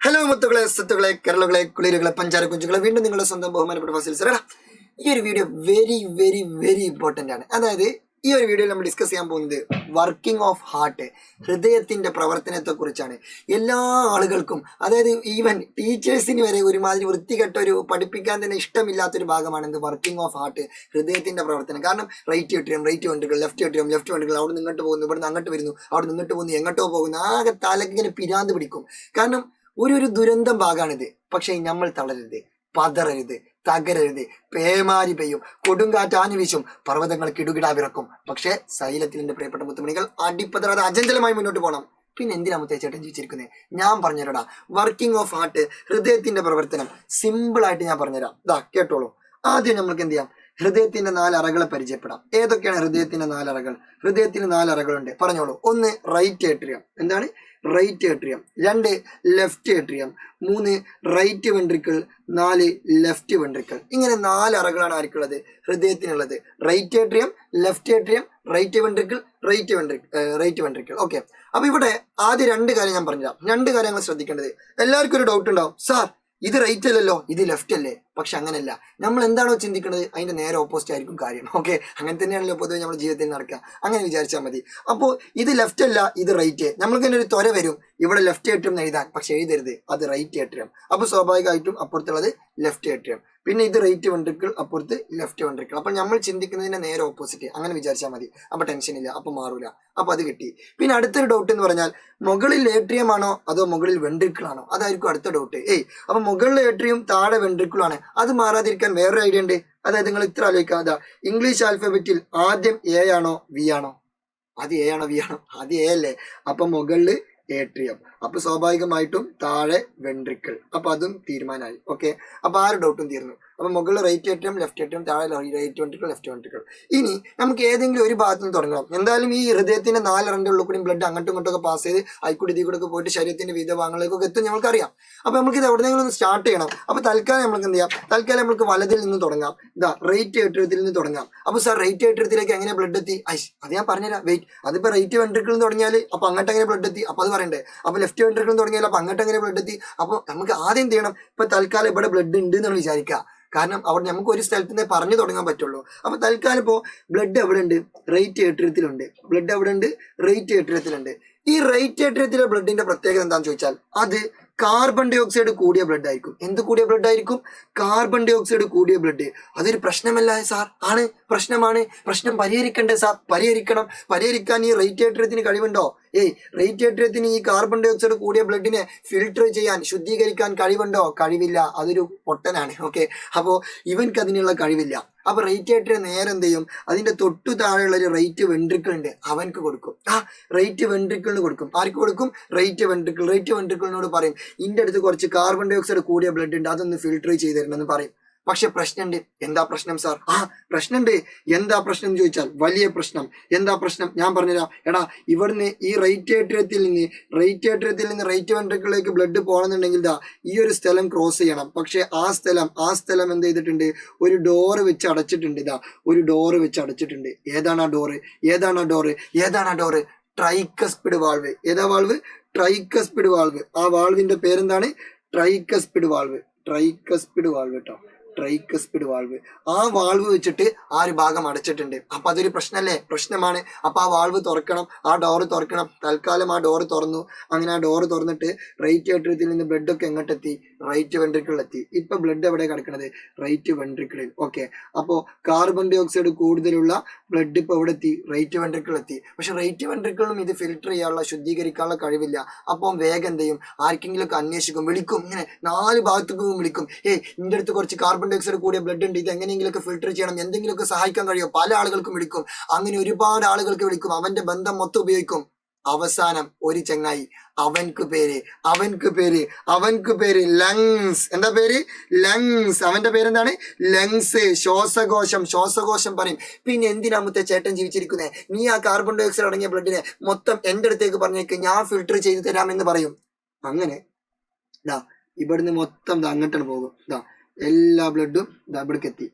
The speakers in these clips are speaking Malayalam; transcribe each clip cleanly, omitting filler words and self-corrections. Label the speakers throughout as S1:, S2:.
S1: ഹലോ മുത്തുകളെ, സ്വത്തുകളെ, കേരളകളെ, കുളിരുകളെ, പഞ്ചാര കുഞ്ചുകളെ, വീണ്ടും നിങ്ങളുടെ സ്വന്തം ബഹുമാനപ്പെട്ട ഫസിൽ സാർ. ഈ ഒരു video very very very important ആണ്. അതായത് ഈ ഒരു വീഡിയോയിൽ നമ്മൾ ഡിസ്കസ് ചെയ്യാൻ പോകുന്നത് വർക്കിംഗ് ഓഫ് ഹാർട്ട്, ഹൃദയത്തിൻ്റെ പ്രവർത്തനത്തെ കുറിച്ചാണ്. എല്ലാ ആളുകൾക്കും, അതായത് ഈവൻ ടീച്ചേഴ്സിന് വരെ ഒരുമാതിരി വൃത്തികെട്ട ഒരു പഠിപ്പിക്കാൻ തന്നെ ഇഷ്ടമില്ലാത്തൊരു ഭാഗമാണ് എന്ത് വർക്കിംഗ് ഓഫ് ഹാർട്ട്, ഹൃദയത്തിൻ്റെ പ്രവർത്തനം. കാരണം right atrium, right ventricle, left atrium, left ventricle, അവിടെ നിന്ന് ഇങ്ങോട്ട് പോകുന്നു, ഇവിടെ നിന്ന് അങ്ങോട്ട് വരുന്നു, അവിടെ നിന്ന് ഇങ്ങോട്ട് പോകുന്നു, എങ്ങോട്ടോ പോകുന്നു, ആകെ തലക്കിങ്ങനെ പിരാന്ത് പിടിക്കും. കാരണം ഒരു ദുരന്തം ഭാഗമാണിത്. പക്ഷേ നമ്മൾ തളരരുത്, പതറരുത്, തകരരുത്. പേമാരി പെയ്യും, കൊടുങ്കാറ്റ് ആഞ്ഞു വീശും, പർവ്വതങ്ങൾ കിടുകിടാ വിറക്കും. പക്ഷേ സൈലത്തിൽ എൻ്റെ പ്രിയപ്പെട്ട മുത്തുമണികൾ അടിപ്പതറാതെ അചഞ്ചലമായി മുന്നോട്ട് പോകണം. പിന്നെ എന്തിനാ മുത്തേച്ചേട്ടൻ ജീവിച്ചിരിക്കുന്നത്? ഞാൻ പറഞ്ഞുതരാടാ. വർക്കിംഗ് ഓഫ് ഹാർട്ട്, ഹൃദയത്തിന്റെ പ്രവർത്തനം സിമ്പിളായിട്ട് ഞാൻ പറഞ്ഞുതരാം. കേട്ടോളൂ. ആദ്യം നമുക്ക് എന്ത് ചെയ്യാം? ഹൃദയത്തിന്റെ 4 അറകളെ പരിചയപ്പെടാം. ഏതൊക്കെയാണ് ഹൃദയത്തിന്റെ 4 അറകൾ? ഹൃദയത്തിന് 4 അറകളുണ്ട്, പറഞ്ഞോളൂ. 1 റൈറ്റ് ഏട്രിയം. എന്താണ് right atrium? 2 left atrium, 3 right ventricle, 4 left ventricle. ഇങ്ങനെ 4 അറകളാണ് ആർക്കുള്ളത്? ഹൃദയത്തിനുള്ളത്. Right atrium, left atrium, right ventricle, right ventricle. Okay. അപ്പൊ ഇവിടെ ആദ്യം 2 കാര്യം ഞാൻ പറഞ്ഞുതരാം. 2 കാര്യങ്ങൾ ശ്രദ്ധിക്കേണ്ടത്. എല്ലാവർക്കും ഒരു ഡൗട്ട് ഉണ്ടാവും, സാർ ഇത് റൈറ്റ് അല്ലല്ലോ, ഇത് ലെഫ്റ്റ് അല്ലേ? പക്ഷെ അങ്ങനെയല്ല. നമ്മൾ എന്താണോ ചിന്തിക്കുന്നത് അതിന്റെ നേരെ ഓപ്പോസിറ്റ് ആയിരിക്കും കാര്യം. ഓക്കെ, അങ്ങനെ തന്നെയാണല്ലോ പൊതുവെ നമ്മുടെ ജീവിതത്തിൽ നടക്കുക. അങ്ങനെ വിചാരിച്ചാൽ മതി. അപ്പോൾ ഇത് ലെഫ്റ്റ് അല്ല, ഇത് റൈറ്റ്. നമ്മൾക്ക് തന്നെ ഒരു ത്വര വരും ഇവിടെ ലെഫ്റ്റ് ഏട്രിയം എഴുതാൻ, പക്ഷെ എഴുതരുത്, അത് റൈറ്റ് ഏട്രിയം. അപ്പൊ സ്വാഭാവികമായിട്ടും അപ്പുറത്തുള്ളത് ലെഫ്റ്റ് ഏട്രിയം. പിന്നെ ഇത് റൈറ്റ് വെൻട്രിക്കിൾ, അപ്പുറത്ത് ലെഫ്റ്റ് വെൻട്രിക്കിൾ. അപ്പൊ നമ്മൾ ചിന്തിക്കുന്നതിന്റെ നേരെ ഓപ്പോസിറ്റ്. അങ്ങനെ വിചാരിച്ചാൽ മതി. അപ്പൊ ടെൻഷൻ ഇല്ല, അപ്പൊ മാറൂല. അപ്പൊ അത് കിട്ടി. പിന്നെ അടുത്തൊരു ഡൗട്ട് എന്ന് പറഞ്ഞാൽ, മുകളിൽ ഏട്രിയം ആണോ അതോ മുകളിൽ വെൻട്രിക്കിൾ ആണോ? അതായിരിക്കും അടുത്ത ഡൗട്ട്. അപ്പൊ മുകളിൽ ഏട്രിയം, താഴെ വെൻട്രിക്കിൾ ആണ്. അത് മാറാതിരിക്കാൻ വേറൊരു ഐഡിയ ഉണ്ട്. അതായത് നിങ്ങൾ ഇത്ര ആലോചിക്കുക, ഇംഗ്ലീഷ് ആൽഫബറ്റിൽ ആദ്യം എ ആണോ വി ആണോ? അത് എ ആണോ വി ആണോ? അത് എ അല്ലേ? അപ്പൊ മുകളിൽ ഏട്രിയം, അപ്പൊ സ്വാഭാവികമായിട്ടും താഴെ വെൻട്രിക്കിൾ. അപ്പൊ അതും തീരുമാനമായി. ഓക്കെ, അപ്പൊ ആ ഒരു ഡൗട്ടും തീർന്നു. അപ്പൊ മുകളിൽ റൈറ്റ് ഏട്രിയം, ലെഫ്റ്റ് ഏട്രിയം, താഴെ റൈറ്റ് വെൻട്രിക്കിൾ, ലെഫ്റ്റ് വെൻട്രിക്കിൾ. ഇനി നമുക്ക് ഏതെങ്കിലും ഒരു ഭാഗത്ത് നിന്ന് തുടങ്ങണം. എന്തായാലും ഈ ഹൃദയത്തിന്റെ 4 അറന്റെ ഉള്ളിൽ കൂടി ബ്ലഡ് അങ്ങോട്ടും ഇങ്ങോട്ടൊക്കെ പാസ് ചെയ്ത് അയിക്കൂടി ഇതിൽ കൂടെ പോയിട്ട് ശരീരത്തിന്റെ വിവിധ ഭാഗങ്ങളിലേക്കൊക്കെ എത്തും, ഞങ്ങൾക്കറിയാം. അപ്പൊ നമുക്ക് ഇത് എവിടെയെങ്കിലും ഒന്ന് സ്റ്റാർട്ട് ചെയ്യണം. അപ്പൊ തൽക്കാലം നമുക്ക് എന്ത് ചെയ്യാം? തൽക്കാലം നമുക്ക് വലതിൽ നിന്ന് തുടങ്ങാം. റൈറ്റ് ഏട്രിയത്തിൽ നിന്ന് തുടങ്ങാം. അപ്പൊ സാർ റൈറ്റ് ഏട്രിയത്തിലേക്ക് എങ്ങനെ ബ്ലഡ് എത്തി? അത് ഞാൻ പറഞ്ഞുതരാം, വെയിറ്റ്. അതിപ്പോ റൈറ്റ് വെൻട്രിക്കിൾ തുടങ്ങിയാൽ അപ്പൊ അങ്ങോട്ട് എങ്ങനെ ബ്ലഡ് എത്തി? അപ്പൊ അത് പറയണ്ടേ. അപ്പൊ ലെഫ്റ്റ് വെൻട്രിക്കിൾ തുടങ്ങിയാൽ അപ്പൊ അങ്ങോട്ട് എങ്ങനെ ബ്ലഡ് എത്തി? അപ്പൊ നമുക്ക് ആദ്യം എന്ത് ചെയ്യണം? ഇപ്പൊ തൽക്കാലം ഇവിടെ ബ്ലഡ് ഉണ്ട് എന്ന് വിചാരിക്കുക. കാരണം അവിടെ നമുക്ക് ഒരു സ്ഥലത്ത് നിന്ന് പറഞ്ഞു തുടങ്ങാൻ പറ്റുള്ളൂ. അപ്പൊ തൽക്കാലം ഇപ്പോ ബ്ലഡ് എവിടെ ഉണ്ട്? റൈറ്റ് ഏട്രിയത്തിലുണ്ട്. ബ്ലഡ് എവിടെ ഉണ്ട്? റൈറ്റ് ഏട്രിയത്തിലുണ്ട്. ഈ റൈറ്റ് ഏട്രിയത്തിലെ ബ്ലഡിന്റെ പ്രത്യേകത എന്താണെന്ന് ചോദിച്ചാൽ, അത് കാർബൺ ഡൈ ഓക്സൈഡ് കൂടിയ ബ്ലഡ് ആയിരിക്കും. എന്ത് കൂടിയ ബ്ലഡ് ആയിരിക്കും? കാർബൺ ഡൈ ഓക്സൈഡ് കൂടിയ ബ്ലഡ്. അതൊരു പ്രശ്നമല്ല സാർ? ആണ്, പ്രശ്നമാണ്. പ്രശ്നം പരിഹരിക്കണ്ടേ സാർ? പരിഹരിക്കണം. പരിഹരിക്കാൻ ഈ റൈറ്റ് ഏട്രിയത്തിന് കഴിവുണ്ടോ? റൈറ്റ് ഏട്രിയത്തിന് ഈ കാർബൺ ഡൈ ഓക്സൈഡ് കൂടിയ ബ്ലഡിനെ ഫിൽട്ടർ ചെയ്യാൻ, ശുദ്ധീകരിക്കാൻ കഴിവുണ്ടോ? കഴിവില്ല. അതൊരു പൊട്ടനാണ്. ഓക്കെ, അപ്പോ ഇവൻക്ക് അതിനുള്ള കഴിവില്ല. അപ്പൊ റൈറ്റ് ഏട്രിയം നേരെ എന്ത് ചെയ്യും? അതിന്റെ തൊട്ടു താഴെയുള്ള ഒരു റൈറ്റ് വെൻട്രിക്കിൾ ഉണ്ട്, അവൻക്ക് കൊടുക്കും. റൈറ്റ് വെൻട്രിക്കിളിന് കൊടുക്കും. ആർക്ക് കൊടുക്കും? Right ventricle. റൈറ്റ് വെൻട്രിക്കിളിനോട് പറയും, ഇന്റെ അടുത്ത് കുറച്ച് കാർബൺ ഡൈ ഓക്സൈഡ് കൂടിയ ബ്ലഡ് ഉണ്ട്, അതൊന്ന് ഫിൽട്ടർ ചെയ്ത് തരണമെന്ന് പറയും. പക്ഷെ പ്രശ്നമുണ്ട്. എന്താ പ്രശ്നം സാർ? പ്രശ്നമുണ്ട്. എന്താ പ്രശ്നം എന്ന് ചോദിച്ചാൽ വലിയ പ്രശ്നം. എന്താ പ്രശ്നം? ഞാൻ പറഞ്ഞുതരാം. എടാ, ഇവിടുന്ന് ഈ റൈറ്റ് ഏട്രിയത്തിൽ നിന്ന് റൈറ്റ് വെൻട്രിക്കിളിലേക്ക് ബ്ലഡ് പോകണമെന്നുണ്ടെങ്കിൽ ഈ ഒരു സ്ഥലം ക്രോസ് ചെയ്യണം. പക്ഷെ ആ സ്ഥലം എന്ത് ചെയ്തിട്ടുണ്ട്? ഒരു ഡോറ് വെച്ച് അടച്ചിട്ടുണ്ട്. ഒരു ഡോറ് വെച്ച് അടച്ചിട്ടുണ്ട്. ഏതാണ് ആ ഡോറ്? Tricuspid valve. ഏതാ വാൾവ്? Tricuspid valve. ആ വാൾവിന്റെ പേരെന്താണ്? ട്രൈക്കസ്പിഡ് വാൾവ് കേട്ടോ. Tricuspid valve. ആ വാൾവ് വെച്ചിട്ട് ആ ഒരു ഭാഗം അടച്ചിട്ടുണ്ട്. അപ്പൊ അതൊരു പ്രശ്നമല്ലേ? പ്രശ്നമാണ്. അപ്പൊ ആ വാൾവ് തുറക്കണം, ആ ഡോറ് തുറക്കണം. തൽക്കാലം ആ ഡോറ് തുറന്നു. അങ്ങനെ ആ ഡോറ് തുറന്നിട്ട് റൈറ്റ് ഏട്രിയത്തിൽ നിന്ന് ബ്ലഡ് ഒക്കെ എങ്ങോട്ടെത്തി? റൈറ്റ് വെൻട്രിക്കിളിൽ എത്തി. ഇപ്പൊ ബ്ലഡ് എവിടെ കിടക്കുന്നത്? റൈറ്റ് വെൻട്രിക്കിളിൽ. ഓക്കെ, അപ്പോ കാർബൺ ഡൈ ഓക്സൈഡ് കൂടുതലുള്ള ബ്ലഡ് ഇപ്പൊ എവിടെ എത്തി? റൈറ്റ് വെൻട്രിക്കിളിൽ എത്തി. പക്ഷെ റൈറ്റ് വെൻട്രിക്കിളും ഇത് ഫിൽട്ടർ ചെയ്യാനുള്ള, ശുദ്ധീകരിക്കാനുള്ള കഴിവില്ല. അപ്പം വേഗം എന്ത് ചെയ്യും? ആർക്കെങ്കിലും ഒക്കെ അന്വേഷിക്കും, വിളിക്കും. ഇങ്ങനെ 4 ഭാഗത്തേക്കും വിളിക്കും. ഇന്റെ അടുത്ത് കുറച്ച് കാർബൺ ഡൈ ഓക്സൈഡ് കൂടിയ ബ്ലഡ് ഉണ്ട്, ഇത് എങ്ങനെയെങ്കിലുമൊക്കെ ഫിൽട്ടർ ചെയ്യണം, എന്തെങ്കിലുമൊക്കെ സഹായിക്കാൻ കഴിയുമോ? പല ആളുകൾക്കും വിളിക്കും. അങ്ങനെ ഒരുപാട് ആളുകൾക്ക് വിളിക്കും. അവന്റെ ബന്ധം മൊത്തം ഉപയോഗിക്കും. അവസാനം ഒരു ചങ്ങായി, അവൻക്ക് പേര് ലങ്സ്. എന്താ പേര്? ലങ്സ്. അവന്റെ പേരെന്താണ്? ലങ്സ്. ശ്വാസകോശം പറയും. പിന്നെ എന്തിനാ മുത്തേ ചേട്ടൻ ജീവിച്ചിരിക്കുന്നേ? നീ ആ കാർബൺ ഡൈ ഓക്സൈഡ് അടങ്ങിയ ബ്ലഡിനെ മൊത്തം എന്റെ അടുത്തേക്ക് പറഞ്ഞേക്ക്, ഞാൻ ഫിൽട്ടർ ചെയ്ത് തരാമെന്ന് പറയും. അങ്ങനെ ഇവിടുന്ന് മൊത്തം അങ്ങോട്ടാണ് പോകും. എല്ലാ ബ്ലഡും ഇതാ ഇവിടേക്ക്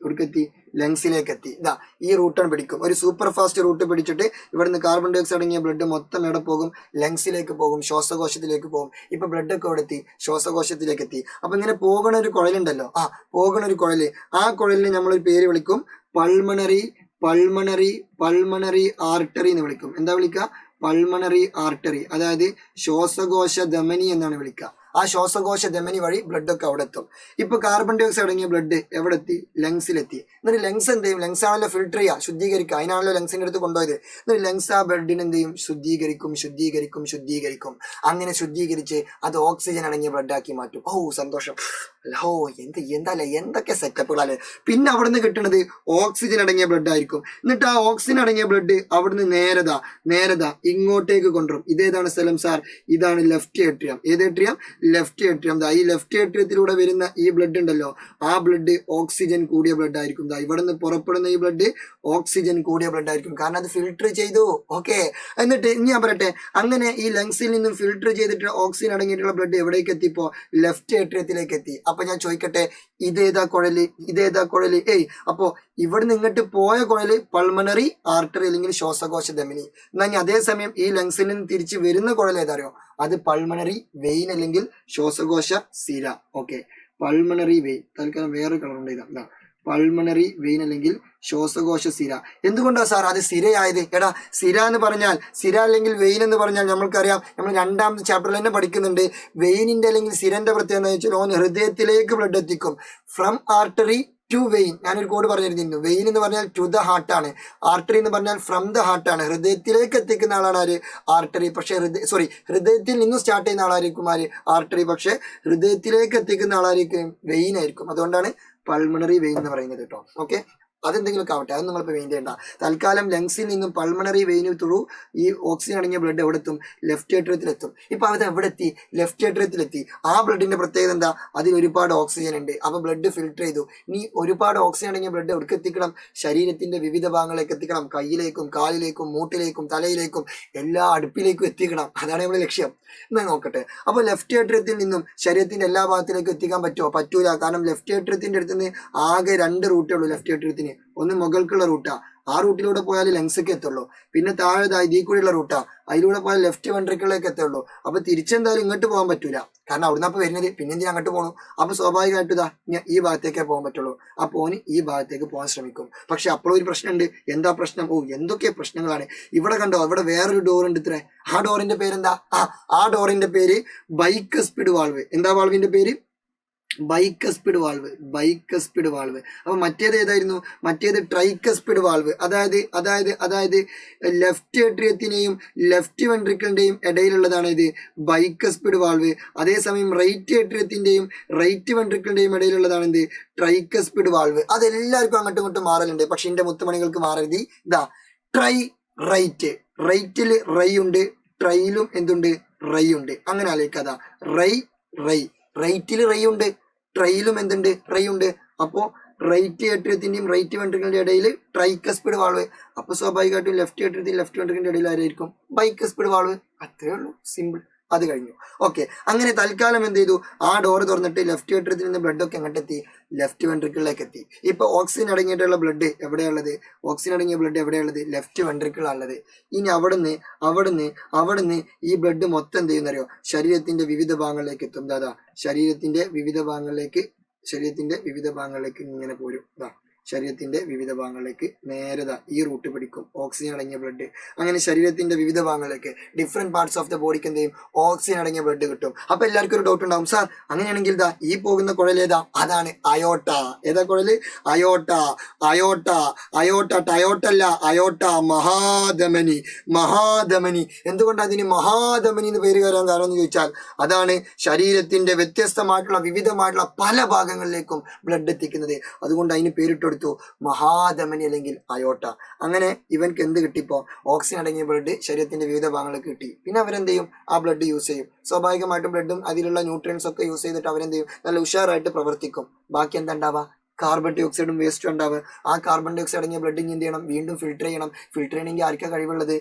S1: എത്തി ലങ്സിലേക്ക് എത്തി. ഇതാ ഈ റൂട്ടാണ് പിടിക്കും. ഒരു സൂപ്പർ ഫാസ്റ്റ് റൂട്ട് പിടിച്ചിട്ട് ഇവിടുന്ന് കാർബൺ ഡൈ ഓക്സൈഡ് അടങ്ങിയ ബ്ലഡ് മൊത്തം എവിടെ പോകും? ലങ്സിലേക്ക് പോകും, ശ്വാസകോശത്തിലേക്ക് പോകും. ഇപ്പൊ ബ്ലഡ് ഒക്കെ അവിടെ എത്തി, ശ്വാസകോശത്തിലേക്ക് എത്തി. അപ്പൊ ഇങ്ങനെ പോകണ ഒരു കുഴലുണ്ടല്ലോ, പോകണ ഒരു കുഴല്, ആ കുഴലിന് നമ്മളൊരു പേര് വിളിക്കും പൾമണറി ആർട്ടറി എന്ന് വിളിക്കും. എന്താ വിളിക്കുക? പൾമണറി ആർട്ടറി, അതായത് ശ്വാസകോശ ധമനി എന്നാണ് വിളിക്കുക. ആ ശ്വാസകോശ ധമനി വഴി ബ്ലഡ് ഒക്കെ അവിടെ എത്തും. ഇപ്പൊ കാർബൺ ഡൈ ഓക്സൈഡ് അടങ്ങിയ ബ്ലഡ് എവിടെ എത്തി? ലങ്സിലെത്തി. എന്നിട്ട് ലങ്സ് എന്ത് ചെയ്യും? ലങ്സ് ആണല്ലോ ഫിൽട്ടർ ചെയ്യുക, ശുദ്ധീകരിക്കുക. അതിനാണല്ലോ ലങ്സിന്റെ അടുത്ത് കൊണ്ടുപോയത്. എന്നിട്ട് ലങ്സ് ആ ബ്ലഡിന് എന്ത് ചെയ്യും? ശുദ്ധീകരിക്കും. അങ്ങനെ ശുദ്ധീകരിച്ച് അത് ഓക്സിജൻ അടങ്ങിയ ബ്ലഡ് ആക്കി മാറ്റും. സന്തോഷം. എന്തൊക്കെ സെറ്റപ്പുകളല്ലേ. പിന്നെ അവിടുന്ന് കിട്ടുന്നത് ഓക്സിജൻ അടങ്ങിയ ബ്ലഡ് ആയിരിക്കും. എന്നിട്ട് ആ ഓക്സിജൻ അടങ്ങിയ ബ്ലഡ് അവിടുന്ന് നേരതാ ഇങ്ങോട്ടേക്ക് കൊണ്ടുവരും. ഇതേതാണ് സ്ഥലം സാർ? ഇതാണ് ലെഫ്റ്റ് ഏട്രിയം. ഏത് ഏട്രിയം? Left atrium. ഈ ലെഫ്റ്റ് ഏട്രിയത്തിലൂടെ വരുന്ന ഈ ബ്ലഡ് ഉണ്ടല്ലോ, ആ ബ്ലഡ് ഓക്സിജൻ കൂടിയ ബ്ലഡ് ആയിരിക്കും. ഇവിടുന്ന് പുറപ്പെടുന്ന ഈ ബ്ലഡ് ഓക്സിജൻ കൂടിയ ബ്ലഡ് ആയിരിക്കും, കാരണം അത് ഫിൽട്ടർ ചെയ്തു. ഓക്കെ, എന്നിട്ട് ഇനി ഞാൻ പറയട്ടെ, അങ്ങനെ ഈ ലങ്സിൽ നിന്നും ഫിൽട്ടർ ചെയ്തിട്ട് ഓക്സിജൻ അടങ്ങിയിട്ടുള്ള ബ്ലഡ് എവിടേക്ക് എത്തിപ്പോ? ലെഫ്റ്റ് ഏട്രിയത്തിലേക്ക് എത്തി. അപ്പൊ ഞാൻ ചോദിക്കട്ടെ, ഇതേതാ കുഴല്? അപ്പോ ഇവിടുന്ന് ഇങ്ങോട്ട് പോയ കുഴല് പൾമണറി ആർട്ടറി അല്ലെങ്കിൽ ശ്വാസകോശ ധമനി. എന്നാൽ അതേസമയം ഈ ലങ്സിൽ നിന്ന് തിരിച്ച് വരുന്ന കുഴൽ ഏതാറിയോ? അത് പൾമണറി വെയിൻ അല്ലെങ്കിൽ ശ്വാസകോശ സിര. Okay, pulmonary vein. തൽക്കാലം വേറെ കളർ ഉണ്ട്. ഇതാ പൾമണറി വെയിൻ അല്ലെങ്കിൽ ശ്വാസകോശ സിര. എന്തുകൊണ്ടാണ് സാർ അത് സിരയായത്? സിര എന്ന് പറഞ്ഞാൽ, സിര അല്ലെങ്കിൽ വെയിൻ എന്ന് പറഞ്ഞാൽ നമ്മൾക്കറിയാം, നമ്മൾ 2ാമത്തെ ചാപ്റ്ററിൽ തന്നെ പഠിക്കുന്നുണ്ട്. വെയിനിന്റെ അല്ലെങ്കിൽ സിരന്റെ പ്രത്യേകത എന്ന് വെച്ചാൽ ഓൻ ഹൃദയത്തിലേക്ക് ബ്ലഡ് എത്തിക്കും. From artery to vein. ഞാനൊരു കോഡ് പറഞ്ഞിരുന്നു. വെയിൻ എന്ന് പറഞ്ഞാൽ ടു ദ ഹാർട്ട് ആണ്, ആർട്ടറി എന്ന് പറഞ്ഞാൽ ഫ്രം ദ ഹാർട്ട് ആണ്. ഹൃദയത്തിലേക്ക് എത്തിക്കുന്ന ആളാണ് ആര്? ആർട്ടറി. പക്ഷെ ഹൃദയത്തിൽ നിന്നും സ്റ്റാർട്ട് ചെയ്യുന്ന ആളായിരിക്കും ആര്? ആർട്ടറി. പക്ഷെ ഹൃദയത്തിലേക്ക് എത്തിക്കുന്ന ആളായിരിക്കും വെയിൻ ആയിരിക്കും. അതുകൊണ്ടാണ് പൾമണറി വെയിൻ എന്ന് പറയുന്നത് കേട്ടോ. ഓക്കെ, അതെന്തെങ്കിലുമൊക്കെ ആവട്ടെ, അത് നിങ്ങളിപ്പോൾ മെയിൻ ചെയ്യേണ്ട. തൽക്കാലം ലങ്സിൽ നിന്നും പൾമണറി വെയിന് ത്രൂ ഈ ഓക്സിജൻ അടങ്ങിയ ബ്ലഡ് എവിടെ എത്തും? ലെഫ്റ്റ് ഏട്രിയത്തിലെത്തും. ഇപ്പൊ അത് എവിടെ എത്തി? ലെഫ്റ്റ് ഏട്രിയത്തിലെത്തി. ആ ബ്ലഡിന്റെ പ്രത്യേകത എന്താ? അതിൽ ഒരുപാട് ഓക്സിജൻ ഉണ്ട്. അപ്പൊ ബ്ലഡ് ഫിൽട്ടർ ചെയ്തു. ഇനി ഒരുപാട് ഓക്സിജൻ അടങ്ങിയ ബ്ലഡ് എവിടെ എത്തിക്കണം? ശരീരത്തിന്റെ വിവിധ ഭാഗങ്ങളിലേക്ക് എത്തിക്കണം. കയ്യിലേക്കും കാലിലേക്കും മൂട്ടിലേക്കും തലയിലേക്കും എല്ലാ അടുപ്പിലേക്കും എത്തിക്കണം. അതാണ് നമ്മുടെ ലക്ഷ്യം. എന്നാ നോക്കട്ടെ. അപ്പൊ ലെഫ്റ്റ് ഏട്രിയത്തിൽ നിന്നും ശരീരത്തിന്റെ എല്ലാ ഭാഗത്തിലേക്കും എത്തിക്കാൻ പറ്റുമോ? പറ്റൂല. കാരണം ലെഫ്റ്റ് ഏട്രിയത്തിന്റെ അടുത്ത് നിന്ന് ആകെ 2 റൂട്ടേ ഉള്ളൂ ലെഫ്റ്റ് ഏട്രിയത്തിന്. ഒന്ന് മുകൾക്കുള്ള റൂട്ടാ, ആ റൂട്ടിലൂടെ പോയാൽ ലങ്സൊക്കെ എത്തുള്ളൂ. പിന്നെ താഴെ ഇതിൽ കൂടിയുള്ള റൂട്ടാ, അതിലൂടെ പോയാൽ ലെഫ്റ്റ് വെൻട്രിക്കിളിലേക്ക് എത്തുള്ളൂ. അപ്പൊ തിരിച്ചെന്തായാലും ഇങ്ങോട്ട് പോകാൻ പറ്റൂല, കാരണം അവിടുന്ന് അപ്പൊ വരുന്നത്. പിന്നെ എന്തിനാ അങ്ങോട്ട് പോകണം? അപ്പൊ സ്വാഭാവികമായിട്ട് ഈ ഭാഗത്തേക്കേ പോകാൻ പറ്റുള്ളൂ. അപ്പൊ ഓന് ഈ ഭാഗത്തേക്ക് പോകാൻ ശ്രമിക്കും. പക്ഷെ അപ്പോഴും ഒരു പ്രശ്നമുണ്ട്. എന്താ പ്രശ്നം? എന്തൊക്കെ പ്രശ്നങ്ങളാണ് ഇവിടെ കണ്ടോ? ഇവിടെ വേറൊരു ഡോർ ഉണ്ട് ഇത്രേ. ആ ഡോറിന്റെ പേരെന്താ? ആ ഡോറിന്റെ പേര് ബൈക്കസ്പിഡ് വാൾവ്. എന്താ വാൾവിന്റെ പേര്? Bicuspid valve. അപ്പൊ മറ്റേത് ഏതായിരുന്നു? മറ്റേത് ട്രൈക്കസ്പിഡ് വാൾവ്. അതായത് ലെഫ്റ്റ് ഏട്രിയത്തിന്റെയും ലെഫ്റ്റ് വെൻട്രിക്കിളിന്റെയും ഇടയിലുള്ളതാണ് ഇത് ബൈക്കസ്പിഡ് വാൾവ്. അതേസമയം റൈറ്റ് ഏട്രിയത്തിന്റെയും റൈറ്റ് വെൻട്രിക്കിളിന്റെയും ഇടയിലുള്ളതാണ് ഇത് ട്രൈക്കസ്പിഡ് വാൾവ്. അതെല്ലാവർക്കും അങ്ങോട്ടും ഇങ്ങോട്ടും മാറലുണ്ട്. പക്ഷെ എന്റെ മുത്തുമണികൾക്ക് മാറരുത്. റൈറ്റില് റൈ ഉണ്ട്, ട്രൈയിലും എന്തുണ്ട്? റൈ ഉണ്ട്. അങ്ങനെ ആലോചിക്കാതാ. റൈറ്റില് റൈ ഉണ്ട്, ട്രൈയിലും എന്തുണ്ട്? റൈ ഉണ്ട്. അപ്പോ റൈറ്റ് ഏട്രിയത്തിന്റെയും റൈറ്റ് വെൻട്രിക്കിളിന്റെ ഇടയിൽ ട്രൈക്കസ്പിഡ് വാൾവ്. അപ്പൊ സ്വാഭാവികമായിട്ടും ലെഫ്റ്റ് ഏട്രിയത്തിനും ലെഫ്റ്റ് വെൻട്രിക്കിളിന്റെ ഇടയിൽ ആരായിരിക്കും? Bicuspid valve. അത്രേ ഉള്ളൂ, സിമ്പിൾ. അത് കഴിഞ്ഞു. ഓക്കെ, അങ്ങനെ തൽക്കാലം എന്ത് ചെയ്തു? ആ ഡോറ് തുറന്നിട്ട് ലെഫ്റ്റ് ഏട്രിയത്തിൽ നിന്ന് ബ്ലഡ് ഒക്കെ എങ്ങോട്ടെത്തി? ലെഫ്റ്റ് വെൻട്രിക്കിളിലേക്ക് എത്തി. ഇപ്പൊ ഓക്സിജൻ അടങ്ങിയിട്ടുള്ള ബ്ലഡ് എവിടെയുള്ളത്? ഓക്സിജൻ അടങ്ങിയ ബ്ലഡ് എവിടെയുള്ളത്? ലെഫ്റ്റ് വെൻട്രിക്കിളാണുള്ളത്. ഇനി അവിടുന്ന് ഈ ബ്ലഡ് മൊത്തം എന്ത് ചെയ്യുന്നറിയോ? ശരീരത്തിന്റെ വിവിധ ഭാഗങ്ങളിലേക്ക് എത്തും. ശരീരത്തിന്റെ വിവിധ ഭാഗങ്ങളിലേക്ക് ഇങ്ങനെ പോരും. ശരീരത്തിന്റെ വിവിധ ഭാഗങ്ങളിലേക്ക് നേരെ ഈ റൂട്ട് പിടിക്കും ഓക്സിജൻ അടങ്ങിയ ബ്ലഡ്. അങ്ങനെ ശരീരത്തിന്റെ വിവിധ ഭാഗങ്ങളിലേക്ക് ഡിഫറെന്റ് പാർട്സ് ഓഫ് ദ ബോഡിക്ക് എന്ത് ചെയ്യും? ഓക്സിജൻ അടങ്ങിയ ബ്ലഡ് കിട്ടും. അപ്പൊ എല്ലാവർക്കും ഒരു ഡൗട്ട് ഉണ്ടാവും, സാർ അങ്ങനെയാണെങ്കിൽ ഈ പോകുന്ന കുഴൽ ഏതാ? അതാണ് അയോട്ട. ഏതാ കുഴല്? അയോട്ട. ടയോട്ടല്ല, അയോട്ട. മഹാധമനി. എന്തുകൊണ്ടാണ് അതിന് മഹാധമനി എന്ന് പേര് വരാൻ കാരണം എന്ന് ചോദിച്ചാൽ, അതാണ് ശരീരത്തിന്റെ വ്യത്യസ്തമായിട്ടുള്ള വിവിധമായിട്ടുള്ള പല ഭാഗങ്ങളിലേക്കും ബ്ലഡ് എത്തിക്കുന്നത്. അതുകൊണ്ട് അതിന് പേരിട്ട് മഹാധമനി അല്ലെങ്കിൽ അയോട്ട. അങ്ങനെ ഇവൻക്ക് എന്ത് കിട്ടിപ്പോ? ഓക്സിജൻ അടങ്ങിയ ബ്ലഡ് ശരീരത്തിന്റെ വിവിധ ഭാഗങ്ങൾക്ക് കിട്ടി. പിന്നെ അവരെന്ത് ചെയ്യും? ആ ബ്ലഡ് യൂസ് ചെയ്യും. സ്വാഭാവികമായിട്ടും ബ്ലഡും അതിലുള്ള ന്യൂട്രിയൻസ് ഒക്കെ യൂസ് ചെയ്തിട്ട് അവരെന്ത് ചെയ്യും? നല്ല ഉഷാറായിട്ട് പ്രവർത്തിക്കും. ബാക്കി എന്താ ഉണ്ടാവുക? കാർബൺ ഡൈ ഓക്സൈഡും വേസ്റ്റും ഉണ്ടാവുക. ആ കാർബൺ ഡൈ ഓക്സൈഡ് അടങ്ങിയ ബ്ലഡ് എന്ത് ചെയ്യണം, വീണ്ടും ഫിൽട്ടർ ചെയ്യണം. ഫിൽട്ടർ ചെയ്യണമെങ്കിൽ ആർക്കാ കഴിവുള്ളത്?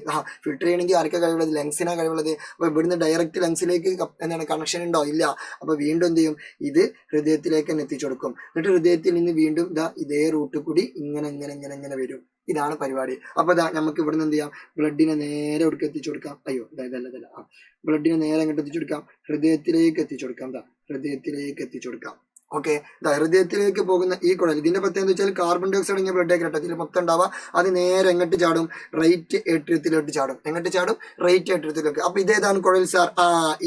S1: ഫിൽട്ടർ ചെയ്യണമെങ്കിൽ ആർക്കാ കഴിവുള്ളത്? ലങ്സിനാ കഴിവുള്ളത്. അപ്പോൾ ഇവിടുന്ന് ഡയറക്റ്റ് ലങ്സിലേക്ക് എന്താണ് കണക്ഷൻ ഉണ്ടോ? ഇല്ല. അപ്പോൾ വീണ്ടും എന്ത് ചെയ്യും, ഇത് ഹൃദയത്തിലേക്ക് തന്നെ എത്തിച്ചു കൊടുക്കും. എന്നിട്ട് ഹൃദയത്തിൽ നിന്ന് വീണ്ടും ഇതേ റൂട്ട് കൂടി ഇങ്ങനെ വരും. ഇതാണ് പരിപാടി. അപ്പൊ നമുക്ക് ഇവിടുന്ന് എന്ത് ചെയ്യാം, ബ്ലഡിനെ നേരെ ഇവിടേക്ക് എത്തിച്ചു കൊടുക്കാം. അയ്യോ ഇതല്ല ബ്ലഡിനെ നേരെ അങ്ങോട്ട് എത്തിച്ചു കൊടുക്കാം, ഹൃദയത്തിലേക്ക് എത്തിച്ചു കൊടുക്കാം. ഹൃദയത്തിലേക്ക് എത്തിച്ചു കൊടുക്കാം. ഓക്കെ, ഹൃദയത്തിലേക്ക് പോകുന്ന ഈ കുഴൽ, ഇതിന്റെ പ്രത്യേകത എന്ന് വെച്ചാൽ കാർബൺ ഡൈ ഓക്സൈഡ് അടങ്ങിയ ബ്ലഡ് ആയിട്ട് ഇതിൽ മൊത്തം ഉണ്ടാവുക. അത് നേരെ എങ്ങോട്ട് ചാടും, റൈറ്റ് ഏട്രിയത്തിലോട്ട് ചാടും. എങ്ങോട്ട് ചാടും? റൈറ്റ് ഏട്രിയത്തിലേക്ക്. അപ്പൊ ഇതേതാണ് കുഴൽ സാർ?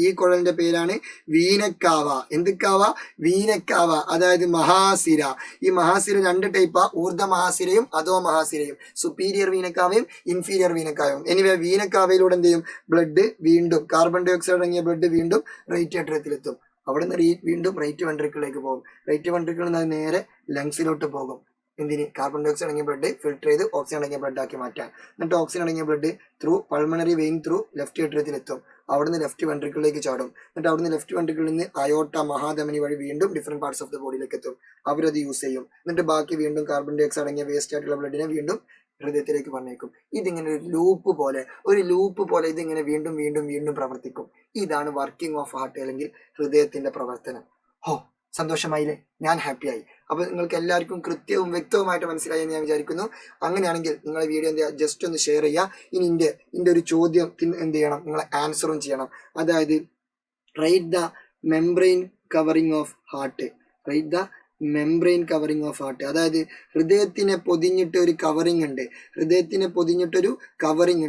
S1: ഈ കുഴലിന്റെ പേരാണ് വീനക്കാവ. എന്തുക്കാവ? വീനക്കാവ, അതായത് മഹാസിര. ഈ മഹാസിര 2 ടൈപ്പാ, ഊർദ്ധ മഹാസിരയും അധോ മഹാസിരയും, സുപ്പീരിയർ വീനക്കാവയും ഇൻഫീരിയർ വീനക്കാവയും. എനിവേ വീനക്കാവയിലൂടെ എന്ത് ചെയ്യും, ബ്ലഡ് വീണ്ടും കാർബൺ ഡൈ ഓക്സൈഡ് അടങ്ങിയ ബ്ലഡ് വീണ്ടും റൈറ്റ് ഏട്രിയത്തിലെത്തും. അവിടെ നിന്ന് വീണ്ടും റൈറ്റ് വെൻട്രിക്കിളിലേക്ക് പോകും. റൈറ്റ് വെൻട്രിക്കിളിൽ നിന്ന് നേരെ ലങ്സിലോട്ട് പോകും. എന്തിന്? കാർബൺ ഡൈ ഓക്സൈഡ് അടങ്ങിയ ബ്ലഡ് ഫിൽട്ടർ ചെയ്ത് ഓക്സിജൻ അടങ്ങിയ ബ്ലഡ് ആക്കി മാറ്റാൻ. എന്നിട്ട് ഓക്സിജൻ അടങ്ങിയ blood through pulmonary vein through left ഏട്രിയത്തിൽ എത്തും. അവിടുന്ന് ലെഫ്റ്റ് വെൻട്രിക്കിളിലേക്ക് ചാടും. എന്നിട്ട് അവിടുന്ന് ലെഫ്റ്റ് വെൻട്രിക്കിളിൽ നിന്ന് അയോട്ട മഹാധമനി വഴി വീണ്ടും ഡിഫറെന്റ് പാർട്സ് ഓഫ് ദ ബോഡിയിലേക്ക് എത്തും. അവരത് യൂസ് ചെയ്യും. എന്നിട്ട് ബാക്കി വീണ്ടും കാർബൺ ഡൈ ഓക്സൈഡ് അടങ്ങിയ വേസ്റ്റ് ആയിട്ടുള്ള ബ്ലഡിനെ വീണ്ടും ഹൃദയത്തിലേക്ക് പറഞ്ഞേക്കും. ഇതിങ്ങനെ ഒരു ലൂപ്പ് പോലെ ഇതിങ്ങനെ വീണ്ടും പ്രവർത്തിക്കും. ഇതാണ് വർക്കിംഗ് ഓഫ് ഹാർട്ട്, അല്ലെങ്കിൽ ഹൃദയത്തിന്റെ പ്രവർത്തനം. സന്തോഷമായില്ലേ? ഞാൻ ഹാപ്പിയായി. അപ്പൊ നിങ്ങൾക്ക് എല്ലാവർക്കും കൃത്യവും വ്യക്തവുമായിട്ട് മനസ്സിലായി എന്ന് ഞാൻ വിചാരിക്കുന്നു. അങ്ങനെയാണെങ്കിൽ നിങ്ങളെ വീഡിയോ എന്ത് ചെയ്യുക, ജസ്റ്റ് ഒന്ന് ഷെയർ ചെയ്യുക. ഇനി ഇതിന്റെ ഒരു ചോദ്യം എന്ത് ചെയ്യണം, നിങ്ങൾ ആൻസറും ചെയ്യണം. അതായത് write the membrane covering of heart. Write the membrane covering of heart, അതായത് ഹൃദയത്തിനെ പൊതിഞ്ഞിട്ട് ഒരു കവറിംഗ്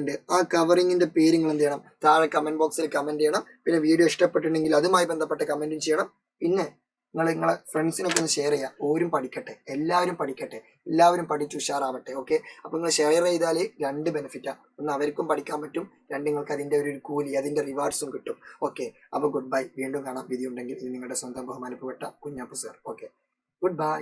S1: ഉണ്ട്. ആ കവറിങ്ങിന്റെ പേര് നിങ്ങൾ എന്ത് ചെയ്യണം, താഴെ കമന്റ് ബോക്സിൽ കമന്റ് ചെയ്യണം. പിന്നെ വീഡിയോ ഇഷ്ടപ്പെട്ടിട്ടുണ്ടെങ്കിൽ അതുമായി ബന്ധപ്പെട്ട കമന്റും ചെയ്യണം. പിന്നെ നിങ്ങളെ ഫ്രണ്ട്സിനൊക്കെ ഒന്ന് ഷെയർ ചെയ്യുക. ഓരും പഠിക്കട്ടെ, എല്ലാവരും പഠിച്ച് ഉഷാറാവട്ടെ. ഓക്കെ, അപ്പൊ നിങ്ങൾ ഷെയർ ചെയ്താൽ 2 ബെനിഫിറ്റാ. ഒന്ന് അവർക്കും പഠിക്കാൻ പറ്റും, 2 നിങ്ങൾക്ക് അതിന്റെ ഒരു കൂലി, അതിന്റെ റിവാർഡ്സും കിട്ടും. ഓക്കെ, അപ്പൊ ഗുഡ് ബൈ. വീണ്ടും കാണാം. വിധി ഉണ്ടെങ്കിൽ ഇത് നിങ്ങളുടെ സ്വന്തം ബഹുമാനപ്പെട്ട Kunjappu sir. Okay, good by.